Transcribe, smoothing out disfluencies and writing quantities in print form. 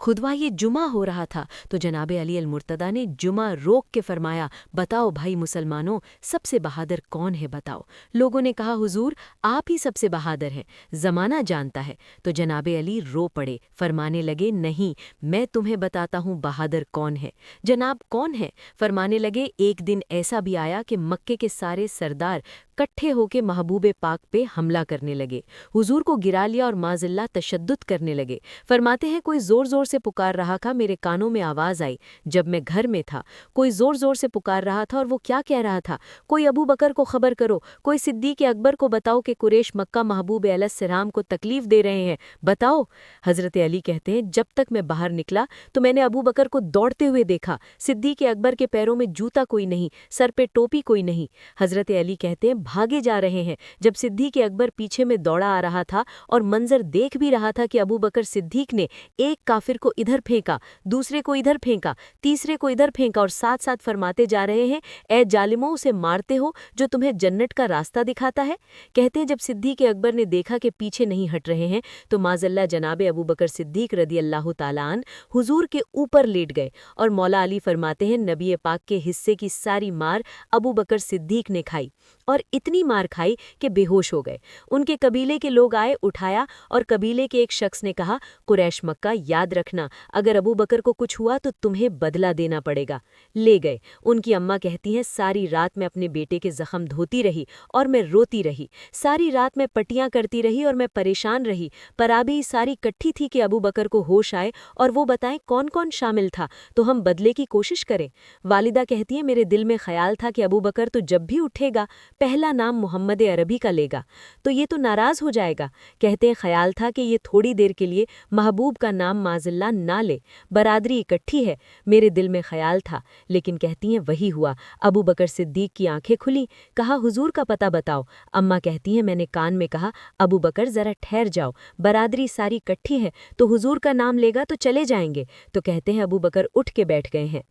खुदवा ये जुमा हो रहा था तो जनाब अली अल-मुर्तदा ने जुमा रोक के फरमाया, बताओ भाई मुसलमानों, सबसे बहादुर कौन है बताओ। लोगों ने कहा, हुजूर आप ही सबसे बहादुर हैं, ज़माना जानता है। तो जनाब अली रो पड़े, फरमाने लगे, नहीं, मैं तुम्हें बताता हूँ बहादुर कौन है। जनाब कौन है? फरमाने लगे, एक दिन ऐसा भी आया कि मक्के के सारे सरदार कट्ठे होके महबूब पाक पे हमला करने लगे, हुजूर को गिरा लिया और माज़िल्ला तशद्दुद करने लगे। फरमाते हैं, कोई ज़ोर ज़ोर से पुकार रहा था, मेरे कानों में आवाज़ आई जब मैं घर में था। कोई ज़ोर ज़ोर से पुकार रहा था और वो क्या कह रहा था, कोई अबू बकर को खबर करो, कोई सिद्दीक़ अकबर को बताओ कि कुरैश मक्का महबूब अलैहिस्सलाम को तकलीफ़ दे रहे हैं, बताओ। हज़रत अली कहते हैं, जब तक मैं बाहर निकला तो मैंने अबू बकर को दौड़ते हुए देखा, सिद्दीक़ अकबर के पैरों में जूता कोई नहीं, सर पे टोपी कोई नहीं। हज़रत अली कहते हैं, भागे जा रहे हैं, जब सिद्दीक़ अकबर पीछे में दौड़ा आ रहा था और मंजर देख भी रहा था कि अबू बकर सिद्दीक़ ने एक काफिर को इधर फेंका, दूसरे को इधर फेंका, तीसरे को इधर फेंका और साथ साथ फरमाते जा रहे हैं, ए जालिमों, उसे मारते हो जो तुम्हें जन्नत का रास्ता दिखाता है। कहते हैं, जब सिद्दीक़ अकबर ने देखा कि पीछे नहीं हट रहे हैं तो माज़ल्ला जनाब अबू बकर सिद्दीक़ रदी अल्लाह ताला अन्हु हुजूर के ऊपर लेट गए और मौला अली फरमाते हैं, नबी पाक के हिस्से की सारी मार अबू बकर सिद्दीक़ ने खाई और इतनी मार खाई कि बेहोश हो गए। उनके कबीले के लोग आए, उठाया और कबीले के एक शख्स ने कहा, कुरैश मक्का, याद रखना, अगर अबू बकर को कुछ हुआ तो तुम्हें बदला देना पड़ेगा। ले गए। उनकी अम्मा कहती हैं, सारी रात मैं अपने बेटे के जख्म धोती रही और मैं रोती रही, सारी रात मैं पट्टियां करती रही और मैं परेशान रही, पर अभी सारी इकट्ठी थी कि अबू बकर को होश आए और वो बताएं कौन कौन शामिल था तो हम बदले की कोशिश करें। वालिदा कहती है, मेरे दिल में ख्याल था कि अबू बकर तो जब भी उठेगा पहला नाम मोहम्मद अरबी का लेगा तो ये तो नाराज़ हो जाएगा। कहते हैं, ख्याल था कि ये थोड़ी देर के लिए महबूब का नाम माज़िल्ला ना ले, बरादरी इकट्ठी है, मेरे दिल में ख्याल था। लेकिन कहती हैं, वही हुआ। अबू बकर सिद्दीक़ की आंखें खुली, कहा, हुजूर का पता बताओ। अम्मा कहती हैं, मैंने कान में कहा, अबू बकर ज़रा ठहर जाओ, बरादरी सारी इकट्ठी है तो हुजूर का नाम लेगा तो चले जाएंगे। तो कहते हैं, अबू बकर उठ के बैठ गए हैं।